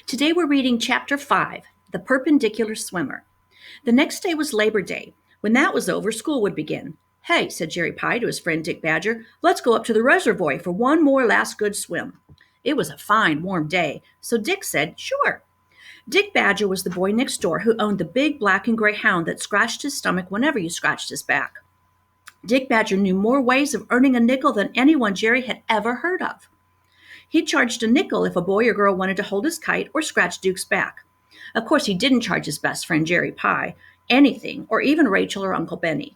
Today we're reading Chapter 5, The Perpendicular Swimmer. The next day was Labor Day. When that was over, school would begin. "Hey," said Jerry Pie to his friend Dick Badger, "let's go up to the reservoir for one more last good swim." It was a fine, warm day, so Dick said, "Sure." Dick Badger was the boy next door who owned the big black and gray hound that scratched his stomach whenever you scratched his back. Dick Badger knew more ways of earning a nickel than anyone Jerry had ever heard of. He charged a nickel if a boy or girl wanted to hold his kite or scratch Duke's back. Of course, he didn't charge his best friend Jerry Pie anything, or even Rachel or Uncle Benny.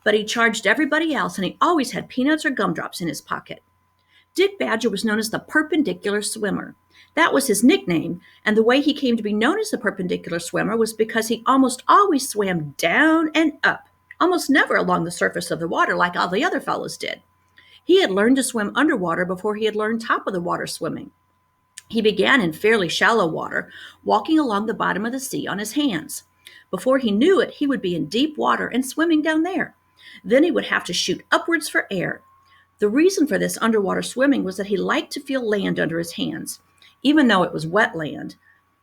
But he charged everybody else, and he always had peanuts or gumdrops in his pocket. Dick Badger was known as the Perpendicular Swimmer. That was his nickname, and the way he came to be known as the Perpendicular Swimmer was because he almost always swam down and up, almost never along the surface of the water like all the other fellows did. He had learned to swim underwater before he had learned top of the water swimming. He began in fairly shallow water, walking along the bottom of the sea on his hands. Before he knew it, he would be in deep water and swimming down there. Then he would have to shoot upwards for air. The reason for this underwater swimming was that he liked to feel land under his hands, even though it was wet land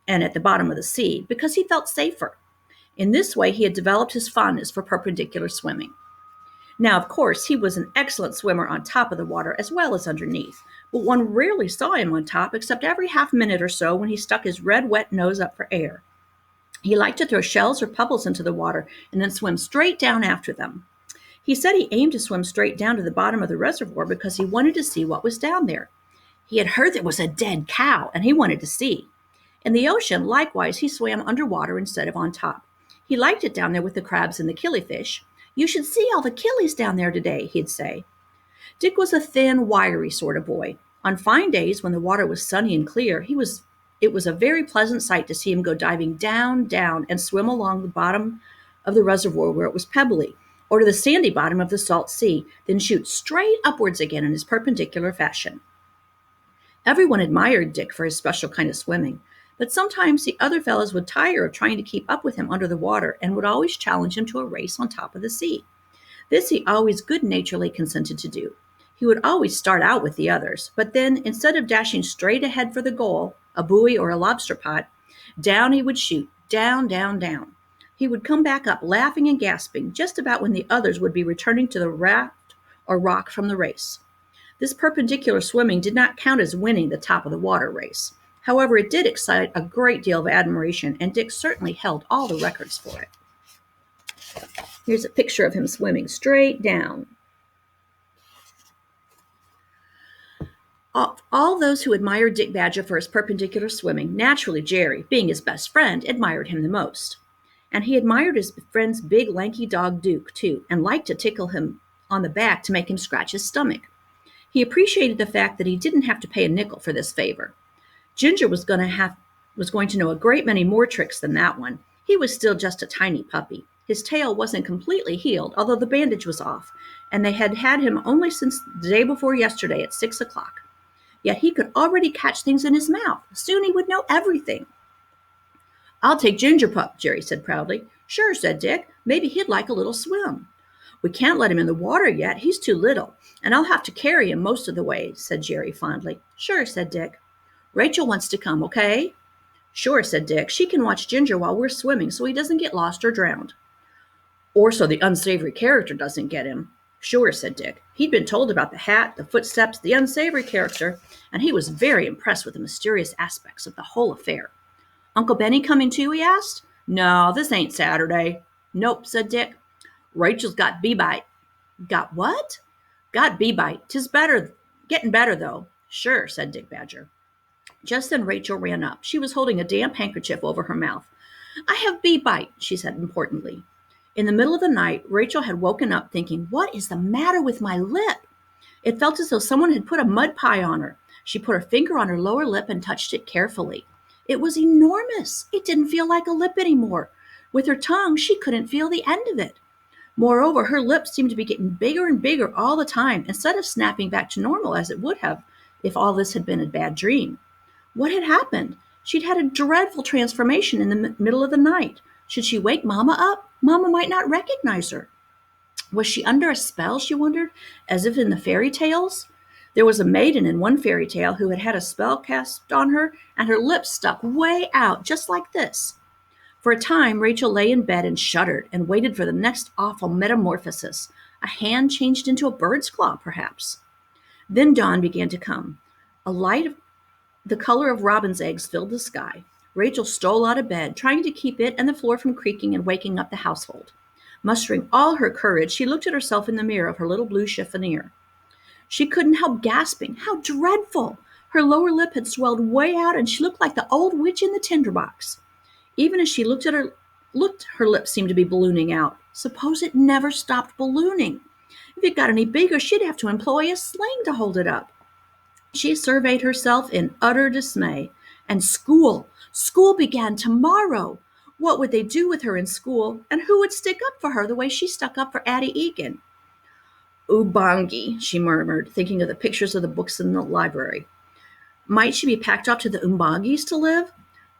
and at the bottom of the sea, because he felt safer. In this way, he had developed his fondness for perpendicular swimming. Now, of course, he was an excellent swimmer on top of the water as well as underneath, but one rarely saw him on top except every half minute or so when he stuck his red, wet nose up for air. He liked to throw shells or pebbles into the water and then swim straight down after them. He said he aimed to swim straight down to the bottom of the reservoir because he wanted to see what was down there. He had heard there was a dead cow, and he wanted to see. In the ocean, likewise, he swam underwater instead of on top. He liked it down there with the crabs and the killifish. "You should see all the killies down there today," he'd say. Dick was a thin, wiry sort of boy. On fine days when the water was sunny and clear, it was a very pleasant sight to see him go diving down, down, and swim along the bottom of the reservoir where it was pebbly, or to the sandy bottom of the salt sea, then shoot straight upwards again in his perpendicular fashion. Everyone admired Dick for his special kind of swimming, but sometimes the other fellows would tire of trying to keep up with him under the water and would always challenge him to a race on top of the sea. This he always good-naturedly consented to do. He would always start out with the others, but then, instead of dashing straight ahead for the goal, a buoy or a lobster pot, down he would shoot, down, down, down. He would come back up laughing and gasping just about when the others would be returning to the raft or rock from the race. This perpendicular swimming did not count as winning the top of the water race. However, it did excite a great deal of admiration, and Dick certainly held all the records for it. Here's a picture of him swimming straight down. All those who admired Dick Badger for his perpendicular swimming, naturally Jerry, being his best friend, admired him the most. And he admired his friend's big, lanky dog Duke, too, and liked to tickle him on the back to make him scratch his stomach. He appreciated the fact that he didn't have to pay a nickel for this favor. Ginger was going to know a great many more tricks than that one. He was still just a tiny puppy. His tail wasn't completely healed, although the bandage was off, and they had had him only since the day before yesterday at 6 o'clock. Yet he could already catch things in his mouth. Soon he would know everything. "I'll take Ginger Pup," Jerry said proudly. "Sure," said Dick. "Maybe he'd like a little swim." "We can't let him in the water yet. He's too little, and I'll have to carry him most of the way," said Jerry fondly. "Sure," said Dick. "Rachel wants to come, okay?" "Sure," said Dick. "She can watch Ginger while we're swimming so he doesn't get lost or drowned." "Or so the unsavory character doesn't get him." "Sure," said Dick. He'd been told about the hat, the footsteps, the unsavory character, and he was very impressed with the mysterious aspects of the whole affair. "Uncle Benny coming too?" he asked. "No, this ain't Saturday." "Nope," said Dick. "Rachel's got bee-bite." "Got what?" "Got bee-bite. 'Tis better, getting better, though." "Sure," said Dick Badger. Just then Rachel ran up. She was holding a damp handkerchief over her mouth. "I have bee-bite," she said importantly. In the middle of the night, Rachel had woken up thinking, "What is the matter with my lip?" It felt as though someone had put a mud pie on her. She put her finger on her lower lip and touched it carefully. It was enormous. It didn't feel like a lip anymore. With her tongue, she couldn't feel the end of it. Moreover, her lips seemed to be getting bigger and bigger all the time, instead of snapping back to normal as it would have if all this had been a bad dream. What had happened? She'd had a dreadful transformation in the middle of the night. Should she wake Mama up? Mama might not recognize her. Was she under a spell, she wondered, as if in the fairy tales? There was a maiden in one fairy tale who had had a spell cast on her, and her lips stuck way out, just like this. For a time, Rachel lay in bed and shuddered and waited for the next awful metamorphosis. A hand changed into a bird's claw, perhaps. Then dawn began to come. A light the color of robin's eggs filled the sky. Rachel stole out of bed, trying to keep it and the floor from creaking and waking up the household. Mustering all her courage, she looked at herself in the mirror of her little blue chiffonier. She couldn't help gasping. How dreadful! Her lower lip had swelled way out, and she looked like the old witch in the tinderbox. Even as she her lips seemed to be ballooning out. Suppose it never stopped ballooning. If it got any bigger, she'd have to employ a sling to hold it up. She surveyed herself in utter dismay. And school began tomorrow. What would they do with her in school, and who would stick up for her the way she stuck up for Addie Egan? Ubangi, she murmured, thinking of the pictures of the books in the library. Might she be packed off to the Umbangis to live?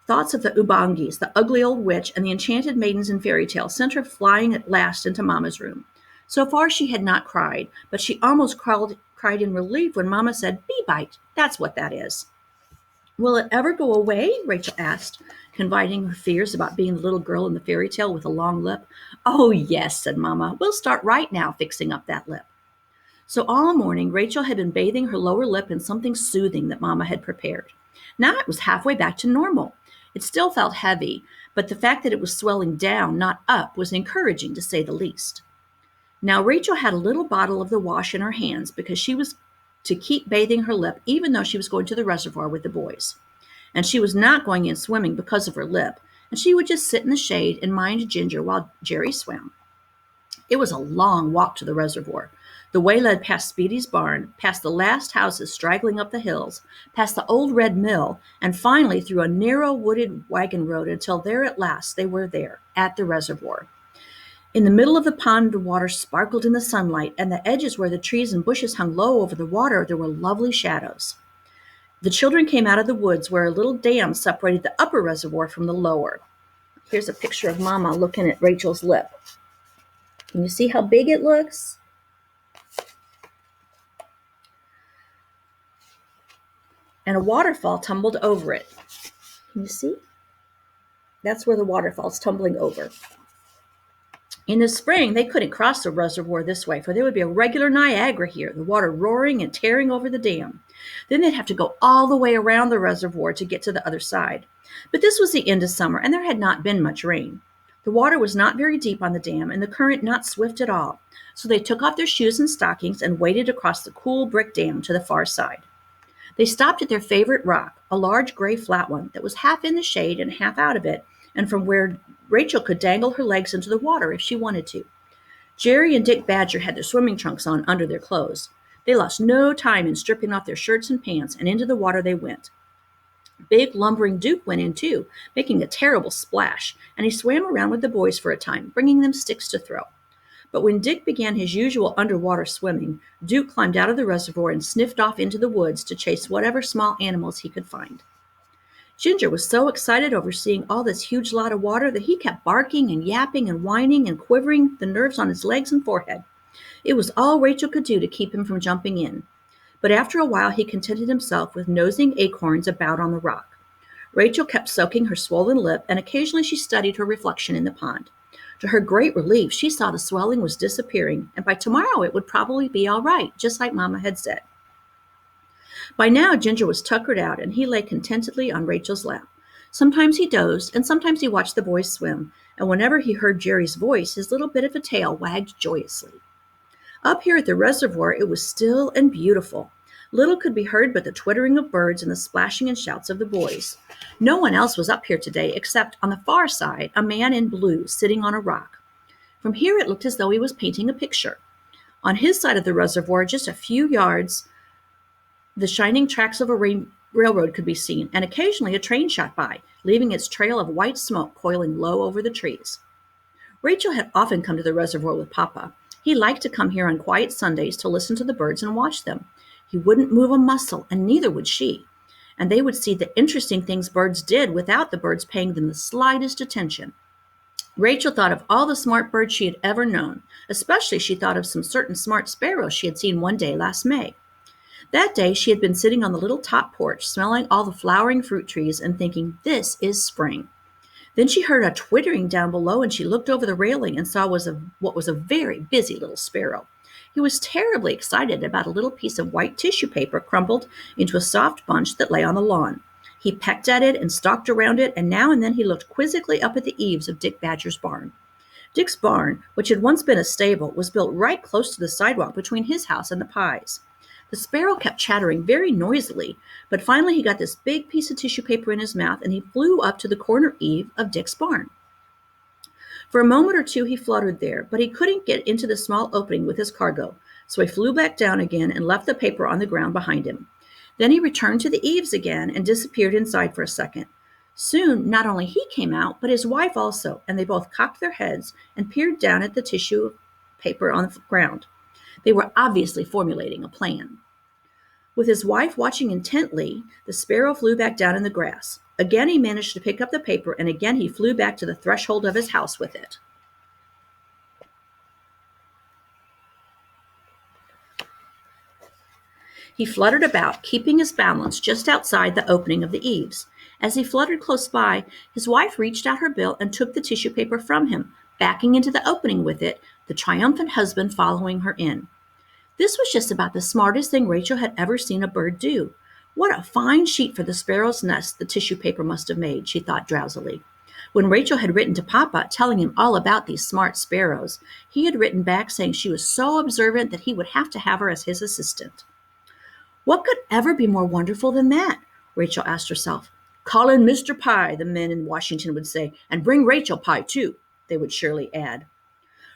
Thoughts of the Ubangis, the ugly old witch, and the enchanted maidens in fairy tales sent her flying at last into Mama's room. So far she had not cried, but she almost cried in relief when Mama said, "Bee-bite, that's what that is." "Will it ever go away?" Rachel asked, confiding her fears about being the little girl in the fairy tale with a long lip. "Oh, yes," said Mama. "We'll start right now fixing up that lip." So all morning, Rachel had been bathing her lower lip in something soothing that Mama had prepared. Now it was halfway back to normal. It still felt heavy, but the fact that it was swelling down, not up, was encouraging to say the least. Now Rachel had a little bottle of the wash in her hands because she was to keep bathing her lip even though she was going to the reservoir with the boys. And she was not going in swimming because of her lip, and she would just sit in the shade and mind Ginger while Jerry swam. It was a long walk to the reservoir. The way led past Speedy's barn, past the last houses straggling up the hills, past the old red mill, and finally through a narrow wooded wagon road until there at last they were there, at the reservoir. In the middle of the pond, the water sparkled in the sunlight, and the edges where the trees and bushes hung low over the water, there were lovely shadows. The children came out of the woods where a little dam separated the upper reservoir from the lower. Here's a picture of Mama looking at Rachel's lip. Can you see how big it looks? And a waterfall tumbled over it. Can you see? That's where the waterfall's tumbling over. In the spring, they couldn't cross the reservoir this way, for there would be a regular Niagara here, the water roaring and tearing over the dam. Then they'd have to go all the way around the reservoir to get to the other side. But this was the end of summer, and there had not been much rain. The water was not very deep on the dam, and the current not swift at all, so they took off their shoes and stockings and waded across the cool brick dam to the far side. They stopped at their favorite rock, a large gray flat one that was half in the shade and half out of it, and from where Rachel could dangle her legs into the water if she wanted to. Jerry and Dick Badger had their swimming trunks on under their clothes. They lost no time in stripping off their shirts and pants, and into the water they went. Big, lumbering Duke went in too, making a terrible splash, and he swam around with the boys for a time, bringing them sticks to throw. But when Dick began his usual underwater swimming, Duke climbed out of the reservoir and sniffed off into the woods to chase whatever small animals he could find. Ginger was so excited over seeing all this huge lot of water that he kept barking and yapping and whining and quivering the nerves on his legs and forehead. It was all Rachel could do to keep him from jumping in. But after a while, he contented himself with nosing acorns about on the rock. Rachel kept soaking her swollen lip, and occasionally she studied her reflection in the pond. To her great relief, she saw the swelling was disappearing, and by tomorrow it would probably be all right, just like Mama had said. By now, Ginger was tuckered out, and he lay contentedly on Rachel's lap. Sometimes he dozed, and sometimes he watched the boys swim, and whenever he heard Jerry's voice, his little bit of a tail wagged joyously. Up here at the reservoir, it was still and beautiful. Little could be heard but the twittering of birds and the splashing and shouts of the boys. No one else was up here today except, on the far side, a man in blue sitting on a rock. From here it looked as though he was painting a picture. On his side of the reservoir, just a few yards, the shining tracks of a railroad could be seen, and occasionally a train shot by, leaving its trail of white smoke coiling low over the trees. Rachel had often come to the reservoir with Papa. He liked to come here on quiet Sundays to listen to the birds and watch them. He wouldn't move a muscle, and neither would she. And they would see the interesting things birds did without the birds paying them the slightest attention. Rachel thought of all the smart birds she had ever known. Especially she thought of some certain smart sparrows she had seen one day last May. That day she had been sitting on the little top porch, smelling all the flowering fruit trees and thinking, "This is spring." Then she heard a twittering down below, and she looked over the railing and saw what was a very busy little sparrow. He was terribly excited about a little piece of white tissue paper crumpled into a soft bunch that lay on the lawn. He pecked at it and stalked around it, and now and then he looked quizzically up at the eaves of Dick Badger's barn. Dick's barn, which had once been a stable, was built right close to the sidewalk between his house and the Pies. The sparrow kept chattering very noisily, but finally he got this big piece of tissue paper in his mouth and he flew up to the corner eave of Dick's barn. For a moment or two he fluttered there, but he couldn't get into the small opening with his cargo, so he flew back down again and left the paper on the ground behind him. Then he returned to the eaves again and disappeared inside for a second. Soon, not only he came out, but his wife also, and they both cocked their heads and peered down at the tissue paper on the ground. They were obviously formulating a plan. With his wife watching intently, the sparrow flew back down in the grass. Again he managed to pick up the paper, and again he flew back to the threshold of his house with it. He fluttered about, keeping his balance just outside the opening of the eaves. As he fluttered close by, his wife reached out her bill and took the tissue paper from him, backing into the opening with it, the triumphant husband following her in. This was just about the smartest thing Rachel had ever seen a bird do. What a fine sheet for the sparrow's nest the tissue paper must have made, she thought drowsily. When Rachel had written to Papa, telling him all about these smart sparrows, he had written back saying she was so observant that he would have to have her as his assistant. What could ever be more wonderful than that? Rachel asked herself. Call in Mr. Pie, the men in Washington would say, and bring Rachel Pie, too, they would surely add.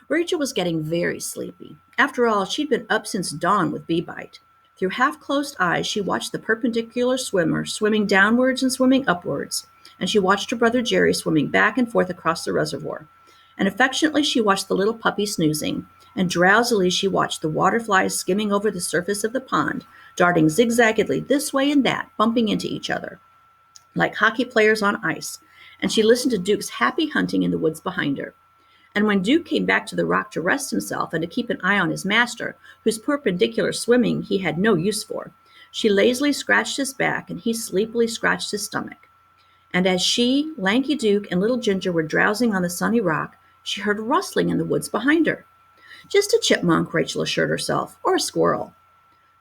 Rachel was getting very sleepy. After all, she'd been up since dawn with bee-bite. Through half-closed eyes, she watched the perpendicular swimmer swimming downwards and swimming upwards, and she watched her brother Jerry swimming back and forth across the reservoir. And affectionately she watched the little puppy snoozing, and drowsily she watched the water flies skimming over the surface of the pond, darting zigzaggedly this way and that, bumping into each other, like hockey players on ice, and she listened to Duke's happy hunting in the woods behind her. And when Duke came back to the rock to rest himself and to keep an eye on his master, whose perpendicular swimming he had no use for, she lazily scratched his back and he sleepily scratched his stomach. And as she, Lanky Duke, and Little Ginger were drowsing on the sunny rock, she heard a rustling in the woods behind her. Just a chipmunk, Rachel assured herself, or a squirrel.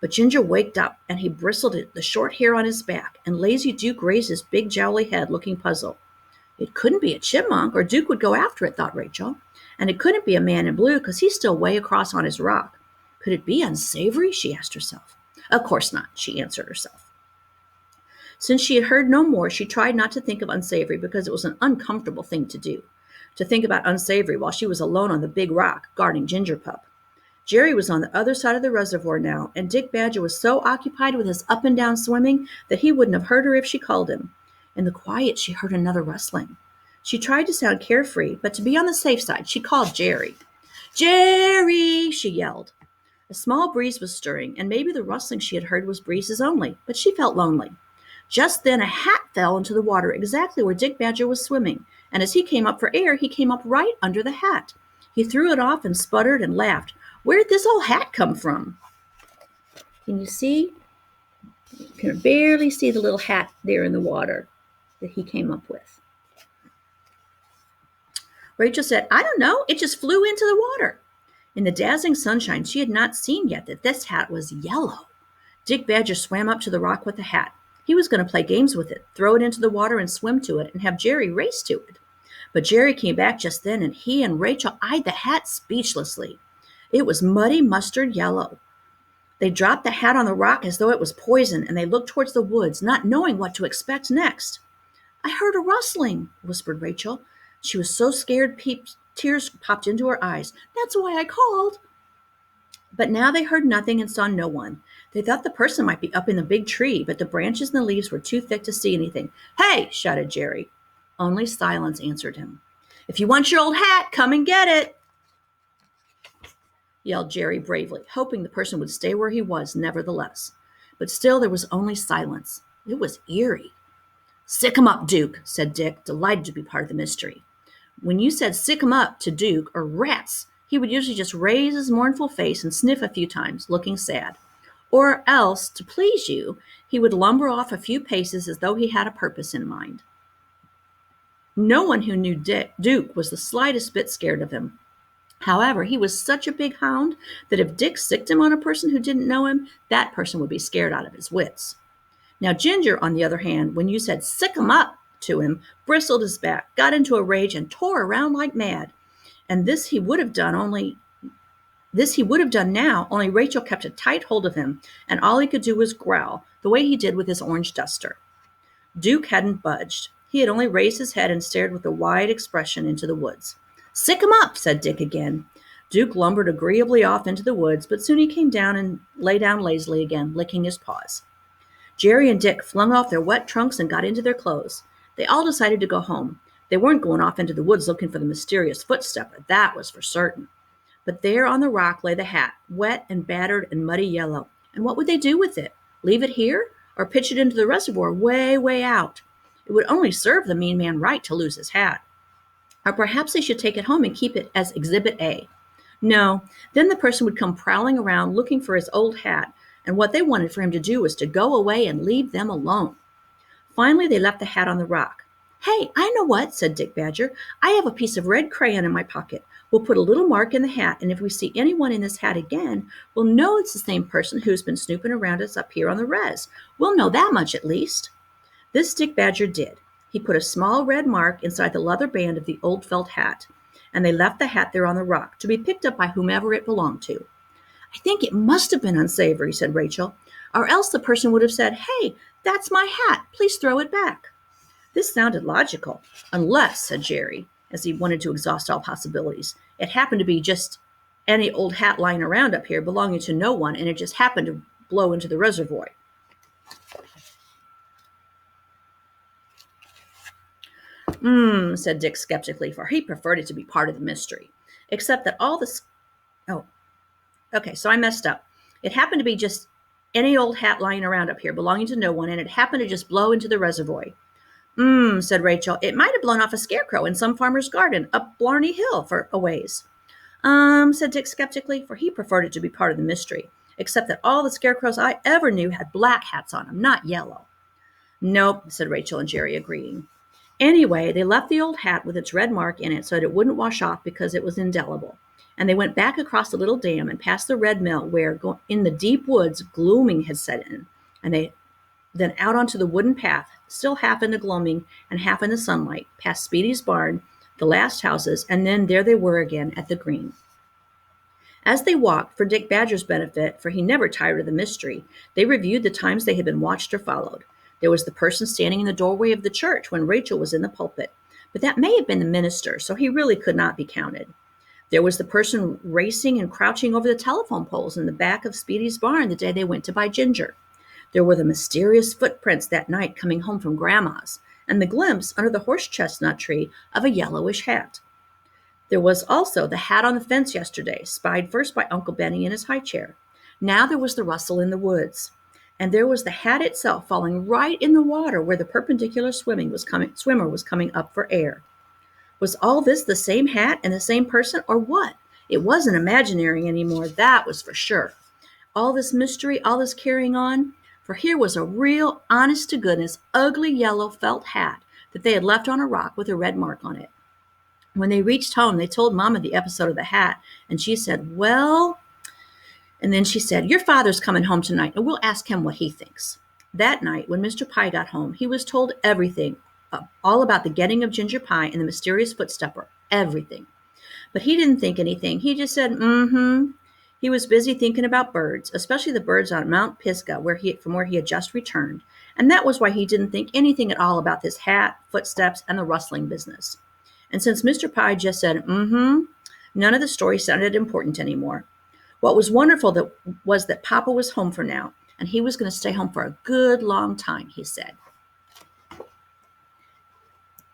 But Ginger waked up, and he bristled at the short hair on his back, and Lazy Duke raised his big jowly head, looking puzzled. It couldn't be a chipmunk, or Duke would go after it, thought Rachel. And it couldn't be a man in blue, because he's still way across on his rock. Could it be unsavory? She asked herself. Of course not, she answered herself. Since she had heard no more, she tried not to think of unsavory, because it was an uncomfortable thing to do, to think about unsavory while she was alone on the big rock, guarding Ginger Pup. Jerry was on the other side of the reservoir now, and Dick Badger was so occupied with his up and down swimming that he wouldn't have heard her if she called him. In the quiet, she heard another rustling. She tried to sound carefree, but to be on the safe side, she called Jerry. Jerry, she yelled. A small breeze was stirring, and maybe the rustling she had heard was breezes only, but she felt lonely. Just then a hat fell into the water exactly where Dick Badger was swimming, and as he came up for air, he came up right under the hat. He threw it off and sputtered and laughed. Where did this old hat come from? Can you see? You can barely see the little hat there in the water that he came up with. Rachel said, I don't know. It just flew into the water. In the dazzling sunshine, she had not seen yet that this hat was yellow. Dick Badger swam up to the rock with the hat. He was going to play games with it, throw it into the water and swim to it, and have Jerry race to it. But Jerry came back just then, and he and Rachel eyed the hat speechlessly. It was muddy mustard yellow. They dropped the hat on the rock as though it was poison, and they looked towards the woods, not knowing what to expect next. I heard a rustling, whispered Rachel. She was so scared tears popped into her eyes. That's why I called. But now they heard nothing and saw no one. They thought the person might be up in the big tree, but the branches and the leaves were too thick to see anything. Hey, shouted Jerry. Only silence answered him. If you want your old hat, come and get it, yelled Jerry bravely, hoping the person would stay where he was nevertheless. But still there was only silence. It was eerie. Sick 'em up, Duke, said Dick, delighted to be part of the mystery. When you said sick 'em up to Duke, or rats, he would usually just raise his mournful face and sniff a few times, looking sad. Or else, to please you, he would lumber off a few paces as though he had a purpose in mind. No one who knew Duke was the slightest bit scared of him. However, he was such a big hound that if Dick sicked him on a person who didn't know him, that person would be scared out of his wits. Now, Ginger, on the other hand, when you said "sick 'em up" to him, bristled his back, got into a rage, and tore around like mad. And this he would have done now, only Rachel kept a tight hold of him, and all he could do was growl, the way he did with his orange duster. Duke hadn't budged. He had only raised his head and stared with a wide expression into the woods. "Sick 'em up," said Dick again. Duke lumbered agreeably off into the woods, but soon he came down and lay down lazily again, licking his paws. Jerry and Dick flung off their wet trunks and got into their clothes. They all decided to go home. They weren't going off into the woods looking for the mysterious footstepper, that was for certain. But there on the rock lay the hat, wet and battered and muddy yellow. And what would they do with it? Leave it here? Or pitch it into the reservoir way, way out? It would only serve the mean man right to lose his hat. Or perhaps they should take it home and keep it as Exhibit A. No, then the person would come prowling around looking for his old hat, and what they wanted for him to do was to go away and leave them alone. Finally, they left the hat on the rock. "Hey, I know what," said Dick Badger. "I have a piece of red crayon in my pocket. We'll put a little mark in the hat, and if we see anyone in this hat again, we'll know it's the same person who's been snooping around us up here on the res. We'll know that much at least." This Dick Badger did. He put a small red mark inside the leather band of the old felt hat, and they left the hat there on the rock to be picked up by whomever it belonged to. "I think it must have been unsavory," said Rachel, "or else the person would have said, 'Hey, that's my hat. Please throw it back.'" This sounded logical, unless, said Jerry, as he wanted to exhaust all possibilities, "it happened to be just any old hat lying around up here belonging to no one, and it just happened to blow into the reservoir." Said Dick skeptically, for he preferred it to be part of the mystery. Except that all the... Oh, okay, so I messed up. It happened to be just any old hat lying around up here belonging to no one, and it happened to just blow into the reservoir. Said Rachel. "It might have blown off a scarecrow in some farmer's garden up Blarney Hill for a ways." Said Dick skeptically, for he preferred it to be part of the mystery, except that all the scarecrows I ever knew had black hats on them, not yellow. "Nope," said Rachel and Jerry, agreeing. Anyway, they left the old hat with its red mark in it so that it wouldn't wash off because it was indelible. And they went back across the little dam and past the red mill where, in the deep woods, gloaming had set in. And they then out onto the wooden path, still half in the gloaming and half in the sunlight, past Speedy's barn, the last houses, and then there they were again at the green. As they walked, for Dick Badger's benefit, for he never tired of the mystery, they reviewed the times they had been watched or followed. There was the person standing in the doorway of the church when Rachel was in the pulpit, but that may have been the minister, so he really could not be counted. There was the person racing and crouching over the telephone poles in the back of Speedy's barn the day they went to buy ginger. There were the mysterious footprints that night coming home from Grandma's, and the glimpse under the horse chestnut tree of a yellowish hat. There was also the hat on the fence yesterday, spied first by Uncle Benny in his high chair. Now there was the rustle in the woods. And there was the hat itself falling right in the water where the perpendicular swimmer was coming up for air. Was all this the same hat and the same person, or what? It wasn't imaginary anymore, that was for sure. All this mystery, all this carrying on, for here was a real, honest-to-goodness, ugly yellow felt hat that they had left on a rock with a red mark on it. When they reached home, they told Mama the episode of the hat, and she said, "Well..." And then she said, "Your father's coming home tonight, and we'll ask him what he thinks." That night, when Mr. Pie got home, he was told everything, all about the getting of Ginger Pie and the mysterious footstepper, everything. But he didn't think anything. He just said, He was busy thinking about birds, especially the birds on Mount Pisgah, from where he had just returned, and that was why he didn't think anything at all about this hat, footsteps, and the rustling business. And since Mr. Pie just said, none of the story sounded important anymore. What was wonderful was that Papa was home for now, and he was going to stay home for a good long time, he said.